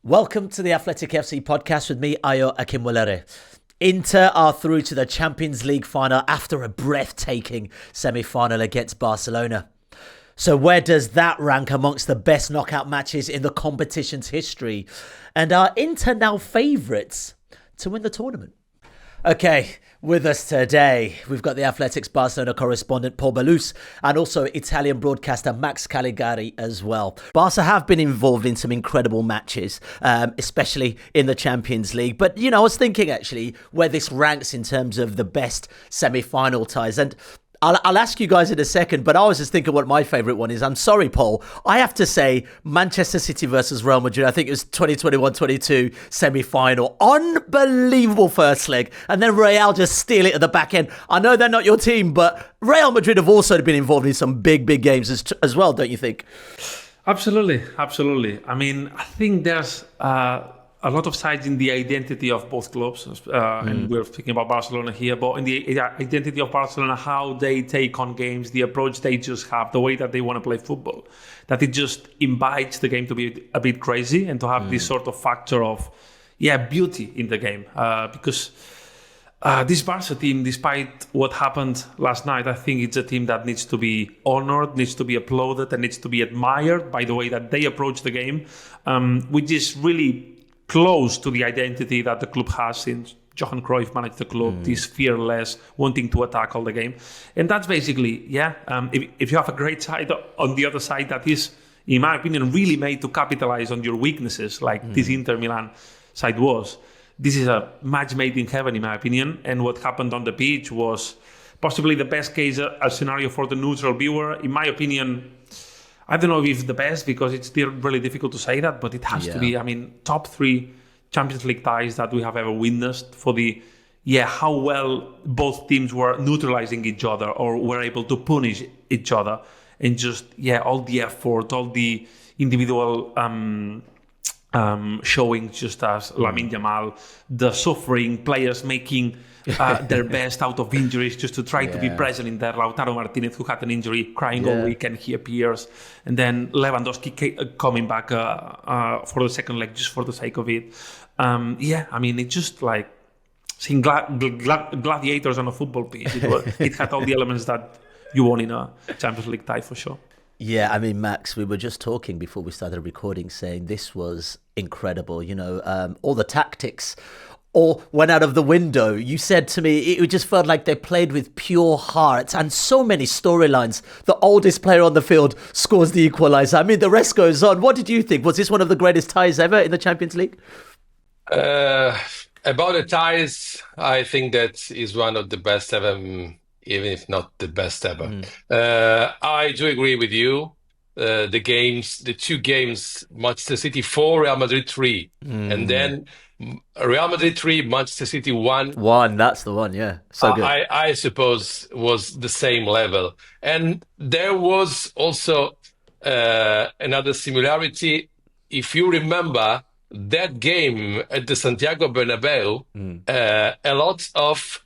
Welcome to the Athletic FC podcast with me, Ayo Akinwolere. Inter are through to the Champions League final after a breathtaking semi-final against Barcelona. So where does that rank amongst the best knockout matches in the competition's history? And are Inter now favourites to win the tournament? Okay, with us today, we've got the Athletics Barcelona correspondent Paul Ballus and also Italian broadcaster Max Callegari as well. Barca have been involved in some incredible matches, especially in the Champions League. But, I was thinking actually where this ranks in terms of the best semi-final ties. And I'll ask you guys in a second, but I was just thinking what my favourite one is. I'm sorry, Paul. I have to say Manchester City versus Real Madrid. I think it was 2021-22 semi-final. Unbelievable first leg. And then Real just steal it at the back end. I know they're not your team, but Real Madrid have also been involved in some big games as well, don't you think? Absolutely. I mean, I think there's a lot of sides in the identity of both clubs, and we're speaking about Barcelona here, but in the identity of Barcelona, how they take on games, the approach they just have, the way that they want to play football, that it just invites the game to be a bit crazy and to have this sort of factor of, beauty in the game. Because this Barca team, despite what happened last night, I think it's a team that needs to be honored, needs to be applauded, and needs to be admired by the way that they approach the game, which is really close to the identity that the club has since Johan Cruyff managed the club, this fearless, wanting to attack all the game. And that's basically, if you have a great side on the other side that is, in my opinion, really made to capitalize on your weaknesses, like this Inter Milan side was, this is a match made in heaven, in my opinion. And what happened on the pitch was possibly the best case a scenario for the neutral viewer. In my opinion, I don't know if it's the best because it's still really difficult to say that, but it has to be, top 3 Champions League ties that we have ever witnessed for the, how well both teams were neutralizing each other or were able to punish each other. And just, all the effort, all the individual showing, just as Lamine Yamal, the suffering, players making their best out of injuries just to try to be present in there. Lautaro Martinez, who had an injury, crying all week, and he appears. And then Lewandowski coming back for the second leg just for the sake of it. It's just like seeing gladiators on a football pitch. It had all the elements that you want in a Champions League tie for sure. Yeah, Max, we were just talking before we started recording saying this was incredible. All the tactics all went out of the window. You said to me, it just felt like they played with pure heart and so many storylines. The oldest player on the field scores the equaliser. The rest goes on. What did you think? Was this one of the greatest ties ever in the Champions League? About the ties, I think that is one of the best ever, even if not the best ever. I do agree with you. The 2 games, Manchester City 4, Real Madrid 3. And then Real Madrid 3, Manchester City 1. 1, that's the one, yeah. So good. I suppose was the same level. And there was also another similarity. If you remember that game at the Santiago Bernabeu, a lot of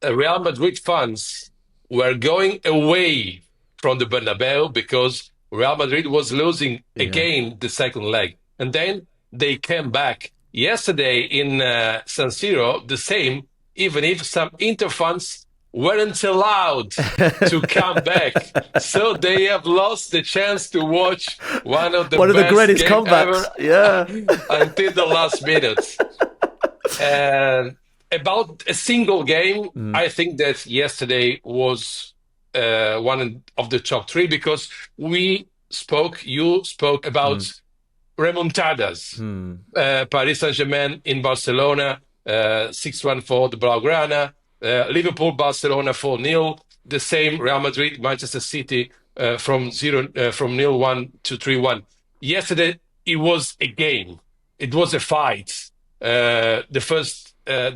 Real Madrid fans were going away from the Bernabeu because Real Madrid was losing again the second leg. And then they came back. Yesterday in San Siro, the same, even if some Inter fans weren't allowed to come back. So they have lost the chance to watch one of the greatest comebacks until the last minutes. And about a single game, I think that yesterday was one of the top 3 because you spoke about remontadas. Paris Saint-Germain in Barcelona, 6-1 for the Blaugrana. Liverpool, Barcelona 4-0. The same Real Madrid, Manchester City from 0-1 to 3-1. Yesterday it was a game. It was a fight. The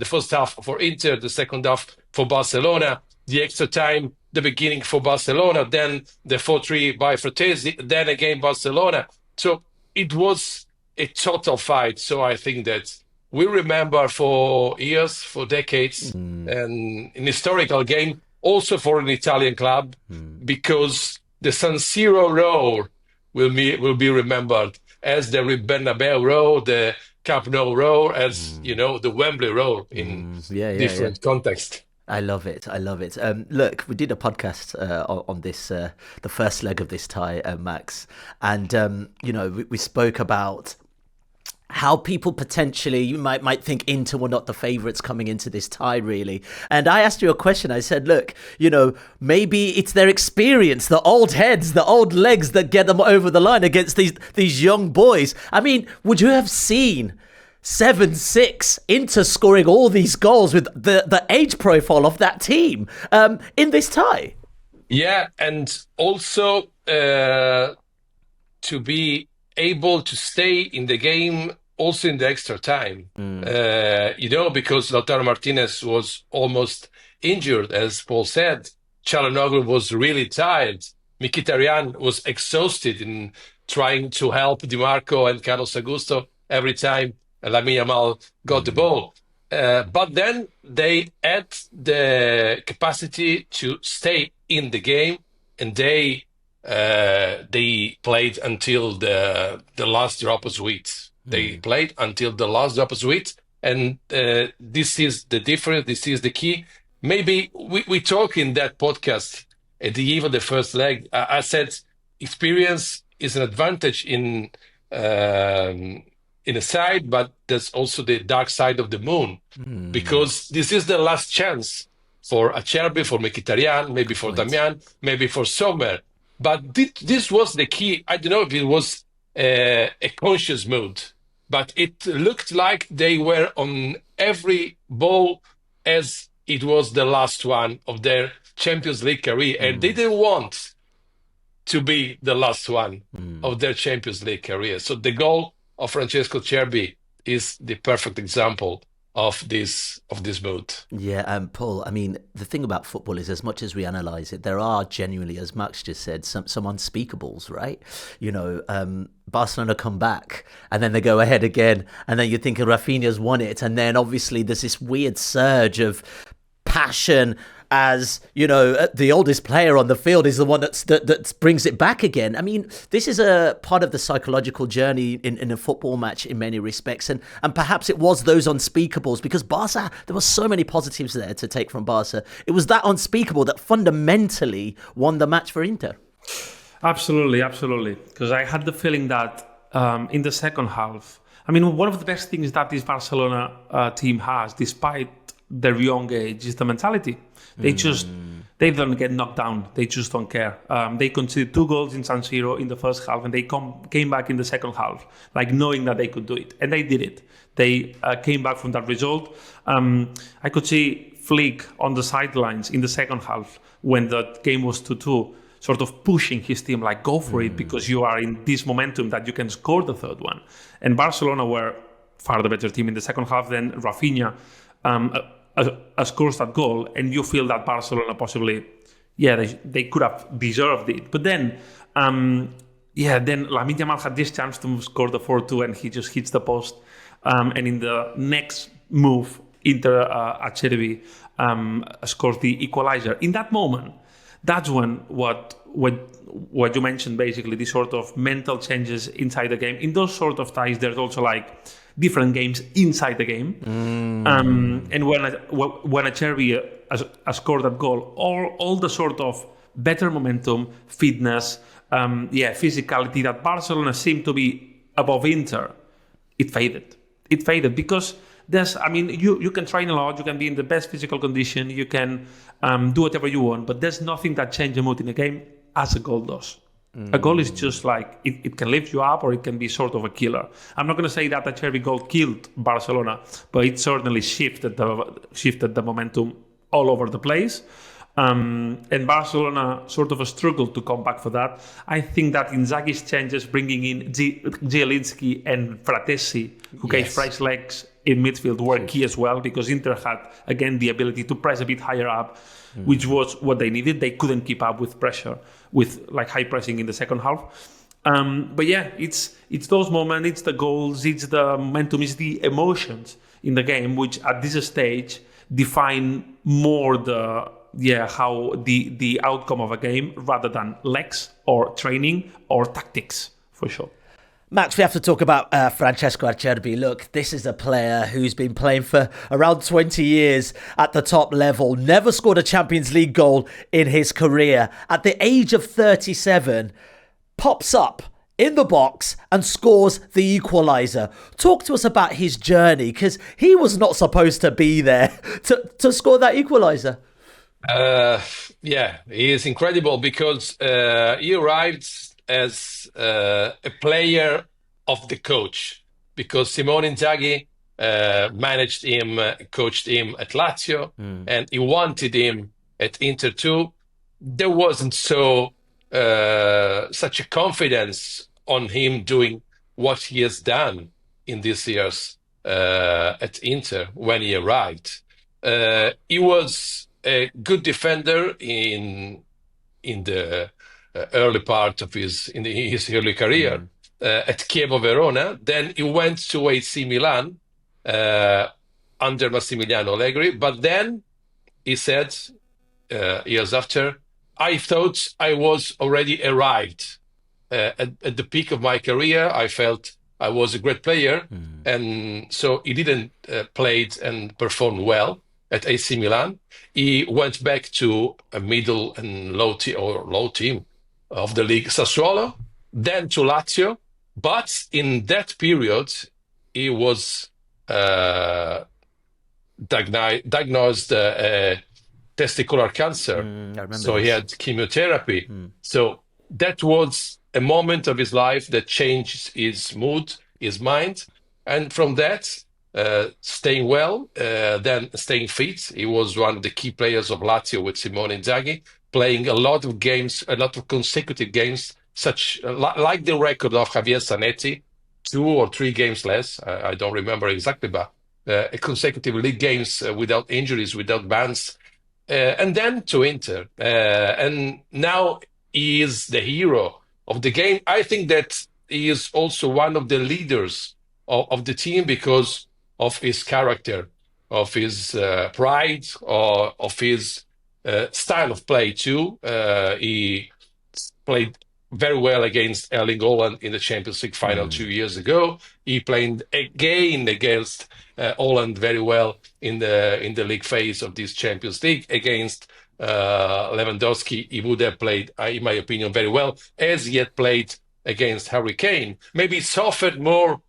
first half for Inter, the second half for Barcelona, the extra time, the beginning for Barcelona, then the 4-3 by Frattesi, then again Barcelona. So it was a total fight. So I think that we remember for years, for decades, and an historical game, also for an Italian club, because the San Siro roar will be remembered. as the Bernabeu row, the Camp Nou row, as the Wembley row in different contexts. I love it. I love it. Look, we did a podcast on this, the first leg of this tie, Max, and we spoke about how people potentially, you might think Inter were not the favourites coming into this tie, really. And I asked you a question. I said, look, maybe it's their experience, the old heads, the old legs that get them over the line against these young boys. I mean, would you have seen 7-6 Inter scoring all these goals with the age profile of that team in this tie? Yeah, and also to be able to stay in the game also in the extra time. Because Lautaro Martinez was almost injured, as Paul said. Çalhanoğlu was really tired. Mkhitaryan was exhausted in trying to help Di Marco and Carlos Augusto every time Lamine Yamal got the ball. But then they had the capacity to stay in the game, and they played until the last drop of sweat. They played until the last drop of sweat, and this is the difference. This is the key. Maybe we talk in that podcast at the eve of the first leg. I said experience is an advantage in a side, but there's also the dark side of the moon, because this is the last chance for Acerbi, for Mkhitaryan, maybe for Damian, maybe for Sommer. But this was the key. I don't know if it was a conscious mood, but it looked like they were on every ball as it was the last one of their Champions League career, and they didn't want to be the last one of their Champions League career. So the goal of Francesco Acerbi is the perfect example of this mood. Yeah, Paul, I mean, the thing about football is, as much as we analyse it, there are genuinely, as Max just said, some unspeakables, right? Barcelona come back and then they go ahead again, and then you're thinking Rafinha's won it, and then obviously there's this weird surge of passion as, the oldest player on the field is the one that brings it back again. I mean, this is a part of the psychological journey in a football match in many respects. And perhaps it was those unspeakables, because Barca, there were so many positives there to take from Barca. It was that unspeakable that fundamentally won the match for Inter. Absolutely. Because I had the feeling that in the second half, I mean, one of the best things that this Barcelona team has, despite their young age, is the mentality. They don't get knocked down. They just don't care. They conceded 2 goals in San Siro in the first half, and they came back in the second half, like knowing that they could do it. And they did it. They came back from that result. I could see Flick on the sidelines in the second half when the game was 2-2, sort of pushing his team, like, go for it, because you are in this momentum that you can score the third one. And Barcelona were far the better team in the second half. Then Rafinha scores that goal, and you feel that Barcelona possibly, they could have deserved it. But then, then Lamine Yamal had this chance to score the 4-2, and he just hits the post. And in the next move, Acerbi scores the equalizer. In that moment, that's when what you mentioned, basically, the sort of mental changes inside the game. In those sort of ties, there's also like different games inside the game. And when Acerbi scored that goal, all the sort of better momentum, fitness, physicality that Barcelona seemed to be above Inter, it faded. It faded because you can train a lot, you can be in the best physical condition, you can do whatever you want, but there's nothing that changes the mood in a game as a goal does. A goal is just like, it can lift you up, or it can be sort of a killer. I'm not going to say that Acerbi goal killed Barcelona, but it certainly shifted the momentum all over the place. And Barcelona sort of struggled to come back for that. I think that Inzaghi's changes, bringing in Zielinski and Fratesi, who gave fresh legs in midfield, were key as well, because Inter had, again, the ability to press a bit higher up, which was what they needed. They couldn't keep up with pressure, with like high pressing in the second half. But yeah, it's those moments, it's the goals, it's the momentum, it's the emotions in the game, which at this stage define more how the outcome of a game, rather than legs or training or tactics, for sure. Max, we have to talk about Francesco Acerbi. Look, this is a player who's been playing for around 20 years at the top level, never scored a Champions League goal in his career. At the age of 37, pops up in the box and scores the equaliser. Talk to us about his journey, because he was not supposed to be there to score that equaliser. Yeah, he is incredible because he arrived as a player of the coach, because Simone Inzaghi managed him, coached him at Lazio, and he wanted him at Inter too. There wasn't such a confidence on him doing what he has done in these years at Inter when he arrived. He was a good defender in the early part of his early career at Chievo Verona. Then he went to AC Milan under Massimiliano Allegri. But then he said, years after, I thought I was already arrived at the peak of my career. I felt I was a great player, and so he didn't play and perform well at AC Milan. He went back to a middle and low team of the league, Sassuolo, then to Lazio. But in that period, he was diagnosed testicular cancer. So he had chemotherapy. So that was a moment of his life that changed his mood, his mind. And from that, staying well, then staying fit. He was one of the key players of Lazio with Simone Inzaghi, playing a lot of games, a lot of consecutive games, such like the record of Javier Zanetti, 2 or 3 games less. I don't remember exactly, but consecutive league games without injuries, without bans. And then to Inter. And now he is the hero of the game. I think that he is also one of the leaders of the team because of his character, of his pride, or of his style of play too. He played very well against Erling Haaland in the Champions League final 2 years ago. He played again against Haaland very well in the league phase of this Champions League against Lewandowski. He would have played, in my opinion, very well, as he had played against Harry Kane. Maybe he suffered more.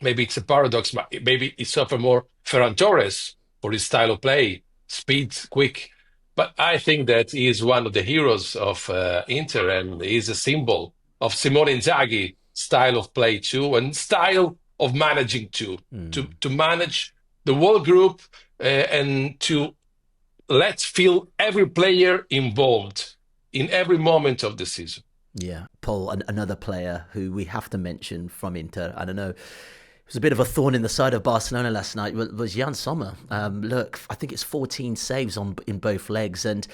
Maybe it's a paradox. Maybe he suffered more Ferran Torres for his style of play, speed, quick. But I think that he is one of the heroes of Inter, and he is a symbol of Simone Inzaghi style of play too, and style of managing too, to manage the whole group and to let feel every player involved in every moment of the season. Yeah, Paul, another player who we have to mention from Inter. I don't know. It was a bit of a thorn in the side of Barcelona last night, was Jan Sommer. Look, I think it's 14 saves in both legs. And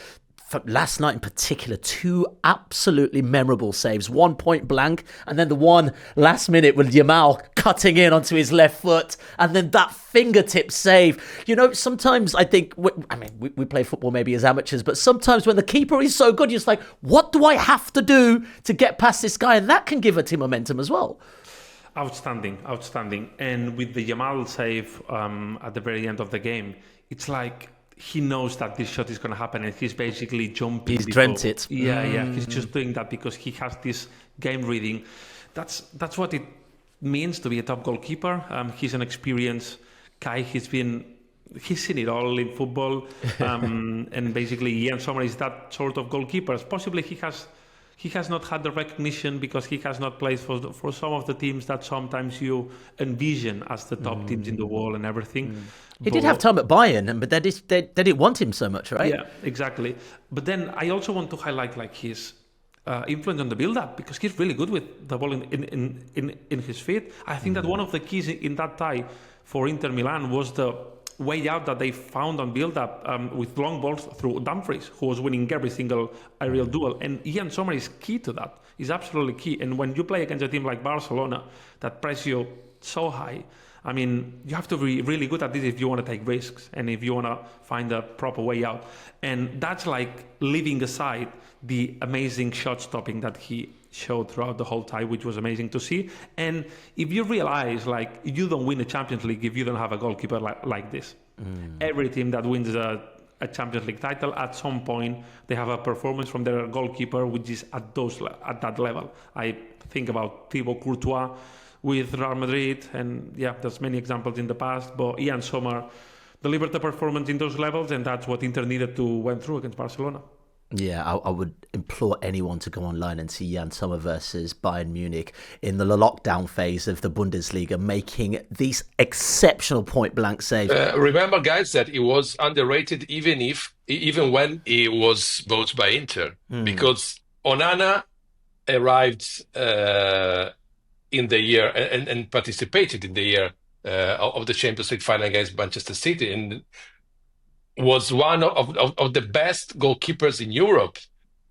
last night in particular, 2 absolutely memorable saves. 1 point blank, and then the one last minute with Yamal cutting in onto his left foot. And then that fingertip save. You know, sometimes I think, we play football maybe as amateurs, but sometimes when the keeper is so good, you're just like, what do I have to do to get past this guy? And that can give a team momentum as well. Outstanding. And with the Yamal save at the very end of the game, it's like he knows that this shot is going to happen, and he's basically jumping. He's dreamt it. Yeah. He's just doing that because he has this game reading. That's what it means to be a top goalkeeper. He's an experienced guy. He's seen it all in football, and basically Jan Sommer is that sort of goalkeeper. Possibly he has not had the recognition because he has not played for some of the teams that sometimes you envision as the top teams in the world and everything. He did have time at Bayern, but they didn't want him so much, right? Yeah, exactly. But then I also want to highlight like his influence on the build-up, because he's really good with the ball in his feet. I think that one of the keys in that tie for Inter Milan was the way out that they found on build-up with long balls through Dumfries, who was winning every single aerial duel. And Jan Sommer is key to that. is absolutely key. And when you play against a team like Barcelona that press you so high, I mean, you have to be really good at this if you want to take risks and if you want to find a proper way out. And that's like leaving aside the amazing shot stopping that he showed throughout the whole tie, which was amazing to see. And if you realize, like, you don't win a Champions League if you don't have a goalkeeper like this. Every team that wins a Champions League title, at some point, they have a performance from their goalkeeper which is at that level. I think about Thibaut Courtois with Real Madrid, and there's many examples in the past, but Ian Sommer delivered a performance in those levels, and that's what Inter needed to went through against Barcelona. Yeah, I would implore anyone to go online and see Jan Sommer versus Bayern Munich in the lockdown phase of the Bundesliga, making these exceptional point-blank saves. Remember, guys, that he was underrated even when he was bought by Inter, because Onana arrived in the year and participated in the year of the Champions League final against Manchester City, and was one of the best goalkeepers in Europe,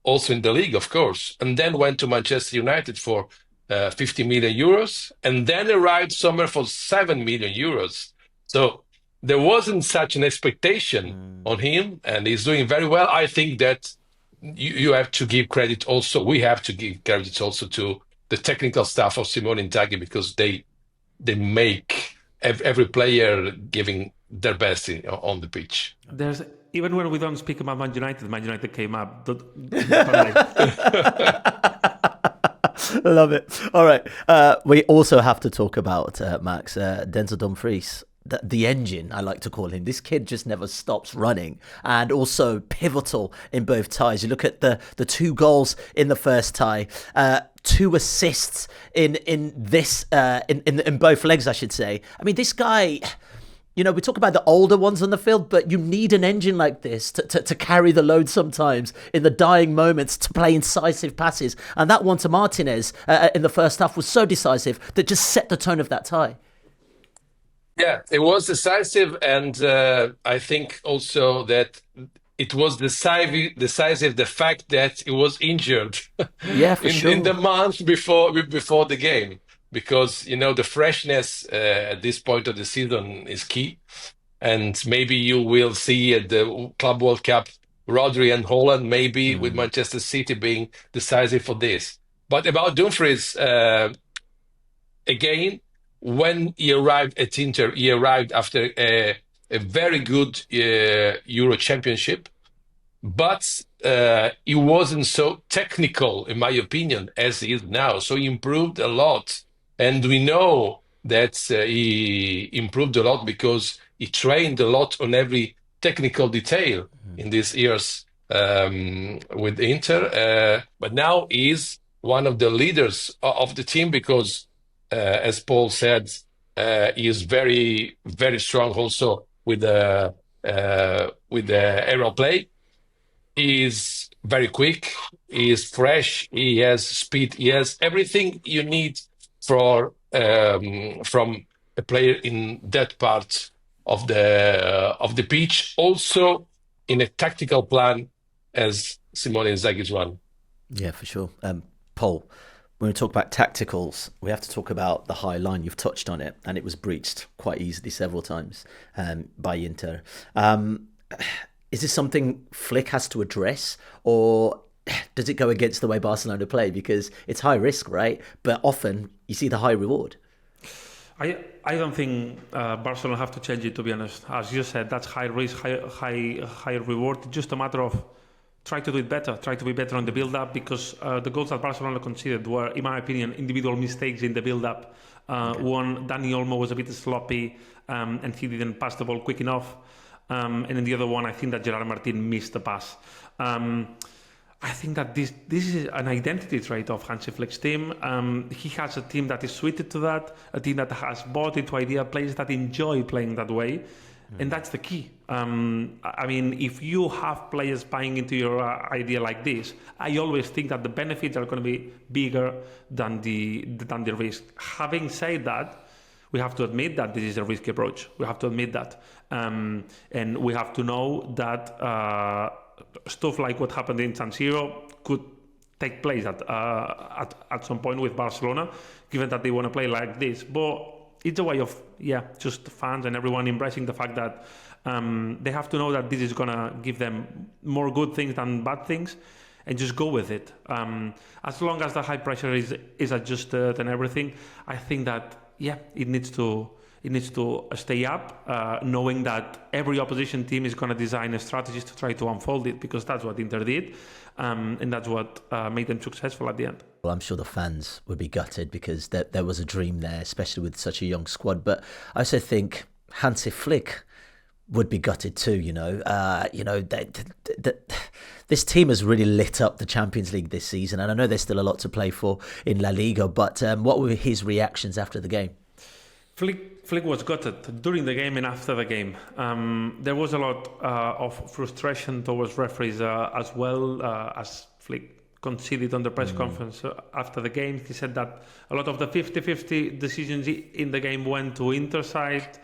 also in the league, of course, and then went to Manchester United for 50 million euros, and then arrived somewhere for 7 million euros. So there wasn't such an expectation on him, and he's doing very well. I think that you have to give credit also, we have to give credit also to the technical staff of Simone Inzaghi, because they make every player giving their best on the pitch. Even when we don't speak about Man United came up. Love it. All right. We also have to talk about, Max, Denzel Dumfries. The engine, I like to call him. This kid just never stops running, and also pivotal in both ties. You look at the 2 goals in the first tie, 2 assists in both legs, I should say. I mean, this guy, you know, we talk about the older ones on the field, but you need an engine like this to carry the load sometimes in the dying moments, to play incisive passes. And that one to Martinez in the first half was so decisive that just set the tone of that tie. Yeah, it was decisive, and I think also that it was decisive the fact that he was injured. Yeah, for sure. In the month before the game, because you know the freshness at this point of the season is key, and maybe you will see at the Club World Cup Rodri and Haaland maybe with Manchester City being decisive for this. But about Dumfries, again. When he arrived at Inter, he arrived after a very good Euro Championship, but he wasn't so technical, in my opinion, as he is now. So he improved a lot. And we know that he improved a lot because he trained a lot on every technical detail in these years with Inter. But now he's one of the leaders of the team because as Paul said, he is very, very strong also with the aerial play. He is very quick. He is fresh. He has speed. He has everything you need from a player in that part of the pitch. Also in a tactical plan, as Simone Inzaghi's one. Yeah, for sure. Paul, when we talk about tacticals, we have to talk about the high line. You've touched on it, and it was breached quite easily several times by Inter. Is this something Flick has to address, or does it go against the way Barcelona play? Because it's high risk, right? But often you see the high reward. I don't think Barcelona have to change it, to be honest. As you said, that's high risk, high reward. It's just a matter of try to do it better, try to be better on the build-up, because the goals that Barcelona conceded were, in my opinion, individual mistakes in the build-up. One, Dani Olmo was a bit sloppy and he didn't pass the ball quick enough. And in the other one, I think that Gerard Martin missed the pass. I think that this is an identity trait of Hansi Flick's team. He has a team that is suited to that, a team that has bought into idea, players that enjoy playing that way. And that's the key. I mean, if you have players buying into your idea like this, I always think that the benefits are going to be bigger than the risk. Having said that, we have to admit that this is a risky approach. We have to admit that. And we have to know that stuff like what happened in San Siro could take place at some point with Barcelona, given that they want to play like this. But it's a way of just fans and everyone embracing the fact that they have to know that this is gonna give them more good things than bad things, and just go with it. As long as the high pressure is adjusted and everything, I think that it needs to stay up, knowing that every opposition team is going to design a strategies to try to unfold it, because that's what Inter did, and that's what made them successful at the end. Well, I'm sure the fans would be gutted because there was a dream there, especially with such a young squad. But I also think Hansi Flick would be gutted too. This team has really lit up the Champions League this season, and I know there's still a lot to play for in La Liga. But what were his reactions after the game? Flick was gutted during the game and after the game. There was a lot of frustration towards referees as well, as Flick conceded on the press conference after the game. He said that a lot of the 50-50 decisions in the game went to Inter side,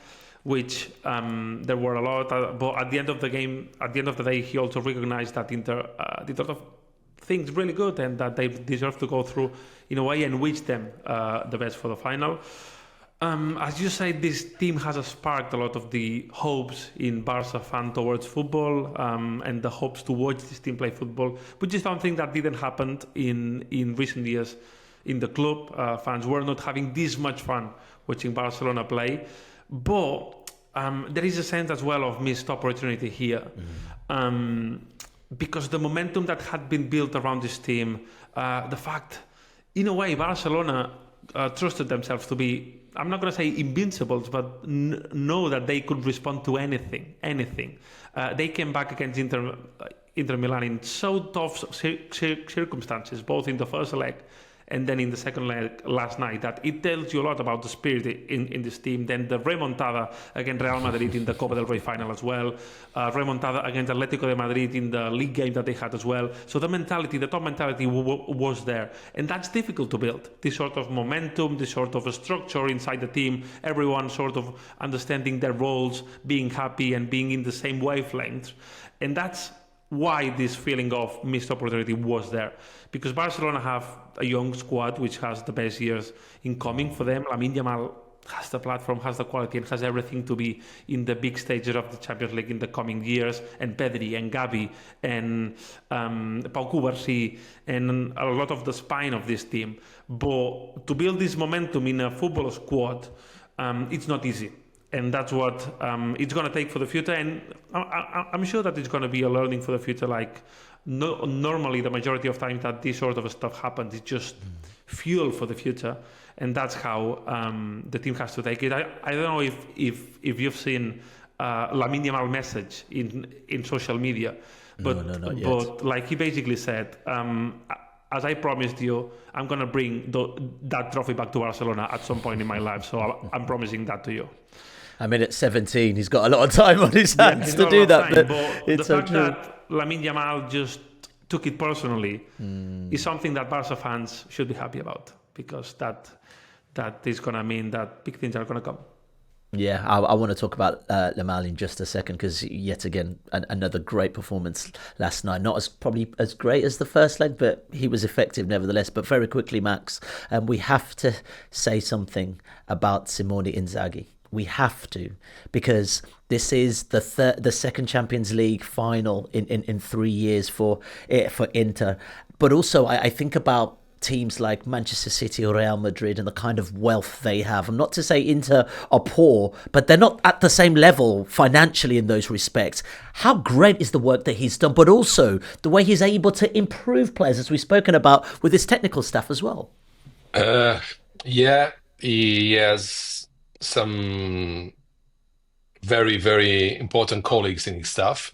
which there were a lot. But at the end of the game, at the end of the day, he also recognized that Inter did a lot of things really good and that they deserve to go through in a way and wish them the best for the final. As you say, this team has sparked a lot of the hopes in Barca fan towards football, and the hopes to watch this team play football, which is something that didn't happen in recent years in the club. Fans were not having this much fun watching Barcelona play, but there is a sense as well of missed opportunity here, because the momentum that had been built around this team, the fact, in a way, Barcelona trusted themselves to be, I'm not going to say invincibles, but know that they could respond to anything. They came back against Inter Milan in so tough circumstances, both in the first leg and then in the second leg last night, that it tells you a lot about the spirit in this team. Then the remontada against Real Madrid in the Copa del Rey final as well, remontada against Atletico de Madrid in the league game that they had as well. So the top mentality was there, and that's difficult to build. This sort of momentum, this sort of a structure inside the team, everyone sort of understanding their roles, being happy and being in the same wavelength, and that's why this feeling of missed opportunity was there, because Barcelona have a young squad which has the best years in coming for them. Lamine Yamal has the platform, has the quality, and has everything to be in the big stages of the Champions League in the coming years, and Pedri and Gavi and Pau Cubarsí and a lot of the spine of this team. But to build this momentum in a football squad, it's not easy. And that's what it's going to take for the future. And I'm sure that it's going to be a learning for the future. Like, normally, the majority of times that this sort of stuff happens, it's just fuel for the future. And that's how the team has to take it. I don't know if you've seen Lamine Yamal message in social media. But, no, not yet. But like he basically said, as I promised you, I'm going to bring that trophy back to Barcelona at some point in my life. So I'm promising that to you. I mean, at 17, he's got a lot of time on his hands to do that. But it's the fact that Lamine Yamal just took it personally is something that Barca fans should be happy about, because that is going to mean that big things are going to come. Yeah, I want to talk about Yamal in just a second, because yet again, another great performance last night. Not probably as great as the first leg, but he was effective nevertheless. But very quickly, Max, we have to say something about Simone Inzaghi. We have to, because this is the second Champions League final in 3 years for Inter. But also, I think about teams like Manchester City or Real Madrid and the kind of wealth they have. And not to say Inter are poor, but they're not at the same level financially in those respects. How great is the work that he's done, but also the way he's able to improve players, as we've spoken about, with his technical staff as well. Yeah, he has some very, very important colleagues in his staff.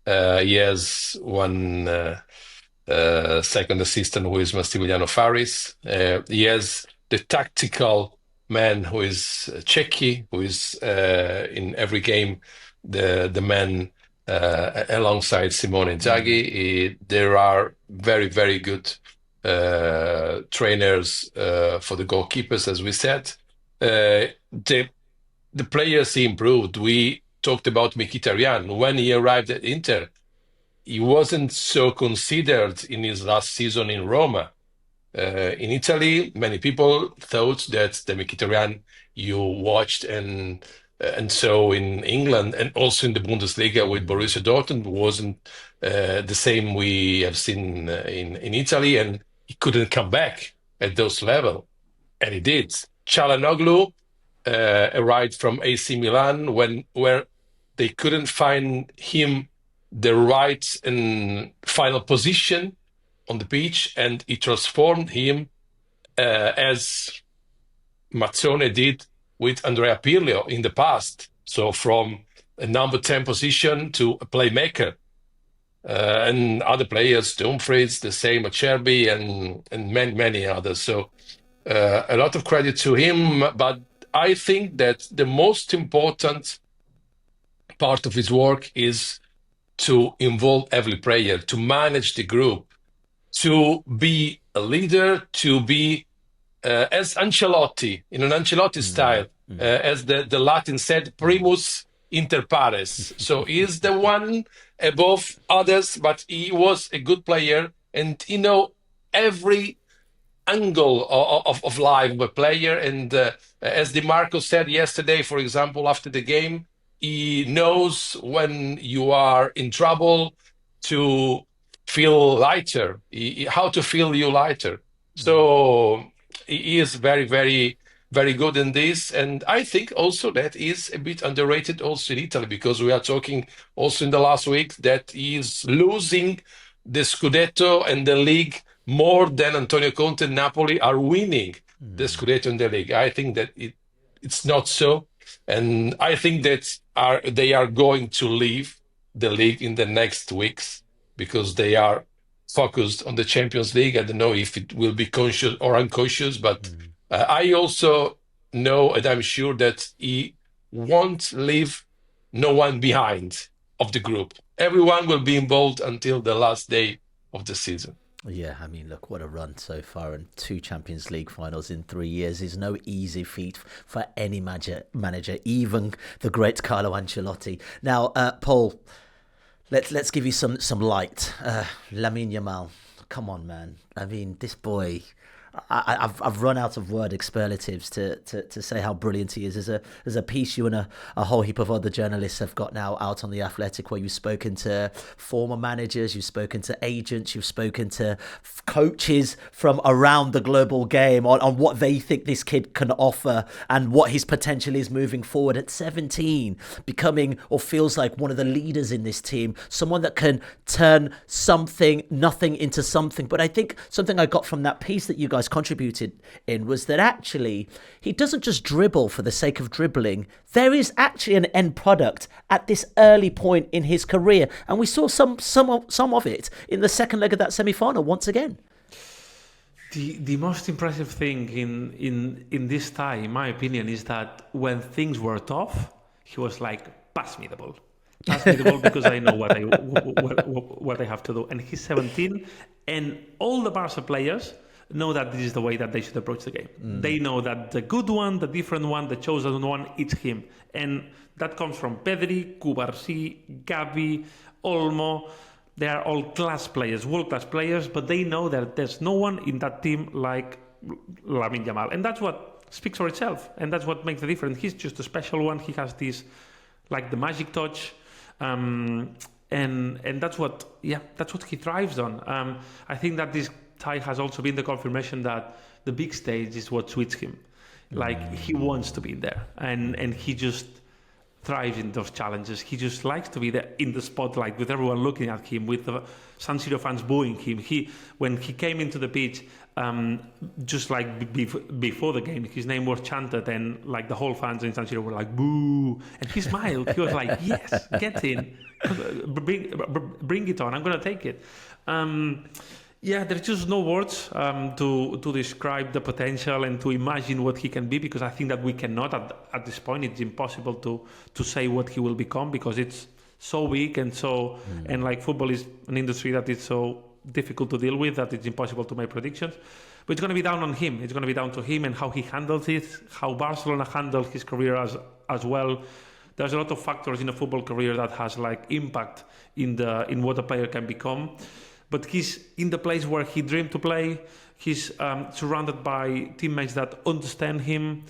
He has one second assistant who is Massimiliano Faris. He has the tactical man who is Cecchi, who is in every game the man alongside Simone Inzaghi. There are very, very good trainers for the goalkeepers, as we said. The players improved. We talked about Mkhitaryan. When he arrived at Inter, he wasn't so considered in his last season in Roma. In Italy, many people thought that the Mkhitaryan you watched and so in England and also in the Bundesliga with Borussia Dortmund wasn't the same we have seen in Italy, and he couldn't come back at those level, and he did. Çalhanoğlu arrived from AC Milan where they couldn't find him the right and final position on the pitch, and he transformed him as Mazzone did with Andrea Pirlo in the past. So from a number 10 position to a playmaker. And other players, Dumfries, the same, Acerbi, and many others. So a lot of credit to him. But I think that the most important part of his work is to involve every player, to manage the group, to be a leader, to be as Ancelotti, in an Ancelotti style, as the Latin said, primus inter pares. So he is the one above others, but he was a good player, and every angle of life of a player. And as Di Marco said yesterday, for example, after the game, he knows when you are in trouble to feel lighter, how to feel you lighter. So he is very, very, very good in this. And I think also that is a bit underrated also in Italy, because we are talking also in the last week that he is losing the Scudetto and the league more than Antonio Conte and Napoli are winning the Scudetto and the league. I think that it's not so. And I think that they are going to leave the league in the next weeks because they are focused on the Champions League. I don't know if it will be conscious or unconscious, but I also know, and I'm sure that he won't leave no one behind of the group. Everyone will be involved until the last day of the season. Yeah, I mean, look, what a run so far, and 2 Champions League finals in 3 years is no easy feat for any manager, even the great Carlo Ancelotti. Now, Paul, let's give you some light. Lamine Yamal, come on, man. I mean, this boy, I've run out of word superlatives to say how brilliant he is. There's a piece you and a whole heap of other journalists have got now out on The Athletic, where you've spoken to former managers, you've spoken to agents, you've spoken to coaches from around the global game on what they think this kid can offer and what his potential is moving forward at 17, becoming or feels like one of the leaders in this team, someone that can turn nothing into something. But I think something I got from that piece that you guys contributed in was that actually he doesn't just dribble for the sake of dribbling. There is actually an end product at this early point in his career, and we saw some of it in the second leg of that semi-final once again. The most impressive thing in this tie, in my opinion, is that when things were tough, he was like, pass me the ball. Pass me the ball because I know what I have to do. And he's 17, and all the Barca players know that this is the way that they should approach the game. They know that the good one, the different one, the chosen one, it's him. And that comes from Pedri, Cubarsí, Gavi, Olmo. They are all class players, world-class players, but they know that there's no one in that team like Lamine Yamal. And that's what speaks for itself. And that's what makes the difference. He's just a special one. He has this, like the magic touch. And that's what he thrives on. I think that this tie has also been the confirmation that the big stage is what suits him. Like he wants to be there, and he just thrives in those challenges. He just likes to be there in the spotlight with everyone looking at him, with the San Siro fans booing him. When he came into the pitch, just like before the game, his name was chanted, and like the whole fans in San Siro were like boo, and he smiled. He was like, yes, get in, bring it on, I'm gonna take it. Yeah, there's just no words to describe the potential and to imagine what he can be, because I think that we cannot at this point. It's impossible to say what he will become, because it's so big and so and like football is an industry that is so difficult to deal with that it's impossible to make predictions. But it's going to be down on him. It's going to be down to him and how he handles it, how Barcelona handled his career as well. there's a lot of factors in a football career that has like impact in what a player can become. But he's in the place where he dreamed to play. He's surrounded by teammates that understand him.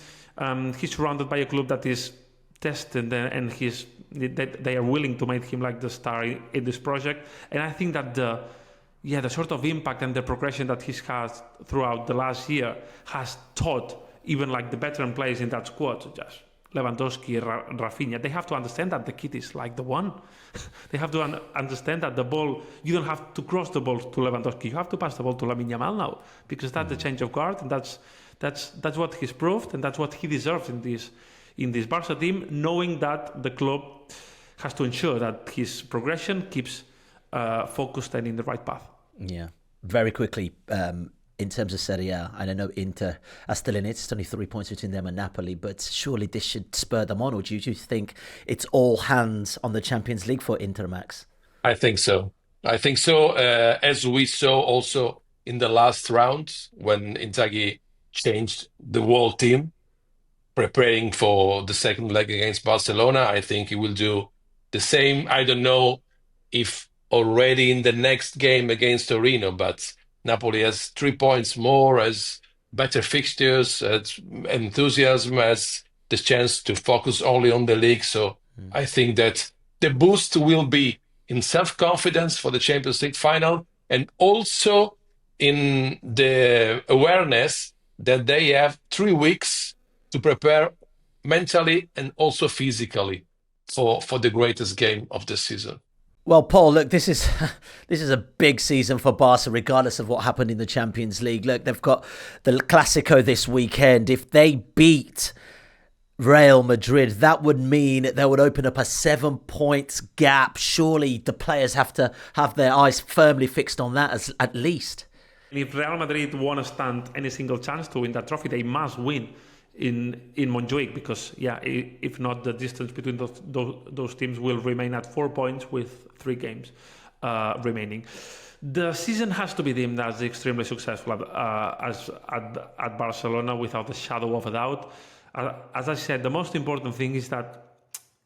He's surrounded by a club that is tested, and they are willing to make him like the star in this project. And I think that the sort of impact and the progression that he's had throughout the last year has taught even like the veteran players in that squad, such as Lewandowski, Rafinha, they have to understand that the kid is like the one. They have to understand that the ball, you don't have to cross the ball to Lewandowski, you have to pass the ball to Lamine Yamal now, because that's the change of guard, and that's what he's proved, and that's what he deserves in this Barca team, knowing that the club has to ensure that his progression keeps focused and in the right path. Yeah. Very quickly, in terms of Serie A, and I know Inter are still in it. It's only 3 points between them and Napoli, but surely this should spur them on, or do you think it's all hands on the Champions League for Inter, Max? I think so. As we saw also in the last round when Inzaghi changed the whole team, preparing for the second leg against Barcelona, I think he will do the same. I don't know if already in the next game against Torino, but Napoli has 3 points more, has better fixtures, has enthusiasm, has the chance to focus only on the league. So I think that the boost will be in self-confidence for the Champions League final, and also in the awareness that they have 3 weeks to prepare mentally and also physically for the greatest game of the season. Well, Paul, look, this is a big season for Barca, regardless of what happened in the Champions League. Look, they've got the Clasico this weekend. If they beat Real Madrid, that would mean they would open up a 7 points gap. Surely the players have to have their eyes firmly fixed on that at least. If Real Madrid want to stand any single chance to win that trophy, they must win in Montjuic, because if not, the distance between those teams will remain at 4 points with 3 games remaining. The season has to be deemed as extremely successful at Barcelona, without a shadow of a doubt. As I said, the most important thing is that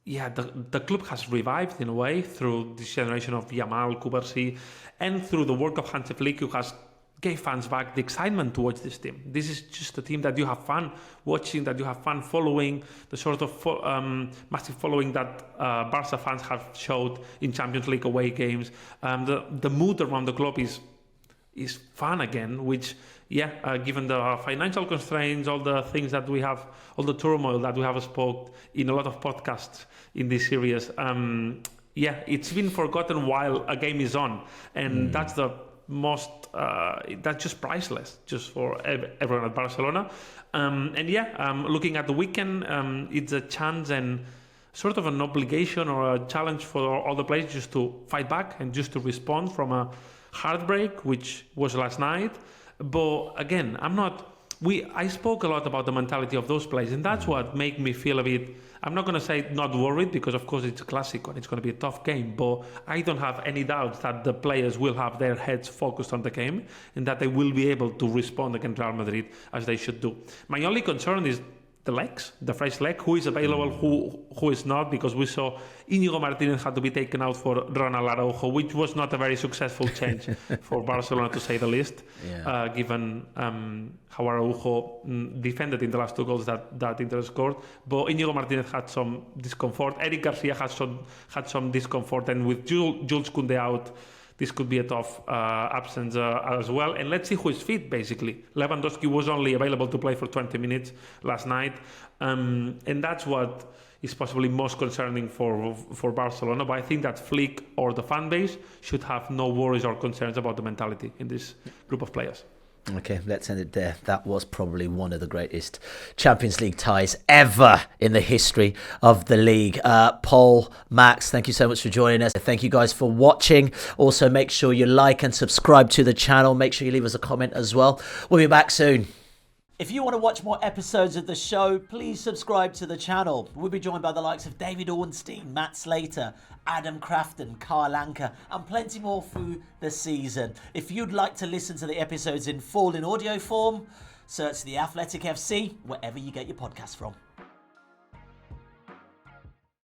the club has revived in a way through this generation of Yamal, Cubarsí, and through the work of Hansi Flick, who has gave fans back the excitement to watch this team. This is just a team that you have fun watching, that you have fun following, the sort of massive following that Barca fans have showed in Champions League away games. The mood around the club is fun again, which, given the financial constraints, all the things that we have, all the turmoil that we have spoke in a lot of podcasts in this series, it's been forgotten while a game is on. And that's the most that's just priceless, just for everyone at Barcelona. Looking at the weekend, it's a chance and sort of an obligation or a challenge for all the players just to fight back and just to respond from a heartbreak, which was last night. But again, I spoke a lot about the mentality of those players, and that's what made me feel a bit, I'm not going to say not worried, because of course it's a Clasico and it's going to be a tough game, but I don't have any doubts that the players will have their heads focused on the game and that they will be able to respond against Real Madrid as they should do. My only concern is the legs, the fresh leg, who is available, who is not, because we saw Íñigo Martínez had to be taken out for Ronald Araujo, which was not a very successful change for Barcelona, to say the least, given how Araujo defended in the last 2 goals that Inter scored. But Íñigo Martínez had some discomfort. Eric Garcia had some discomfort, and with Jules Koundé out, this could be a tough absence as well. And let's see who is fit, basically. Lewandowski was only available to play for 20 minutes last night. And that's what is possibly most concerning for Barcelona. But I think that Flick or the fan base should have no worries or concerns about the mentality in this group of players. Okay, let's end it there. That was probably one of the greatest Champions League ties ever in the history of the league. Paul, Max, thank you so much for joining us. Thank you guys for watching. Also, make sure you like and subscribe to the channel. Make sure you leave us a comment as well. We'll be back soon. If you want to watch more episodes of the show, please subscribe to the channel. We'll be joined by the likes of David Ornstein, Matt Slater, Adam Crafton, Carl Anker, and plenty more through the season. If you'd like to listen to the episodes in full in audio form, search The Athletic FC wherever you get your podcasts from.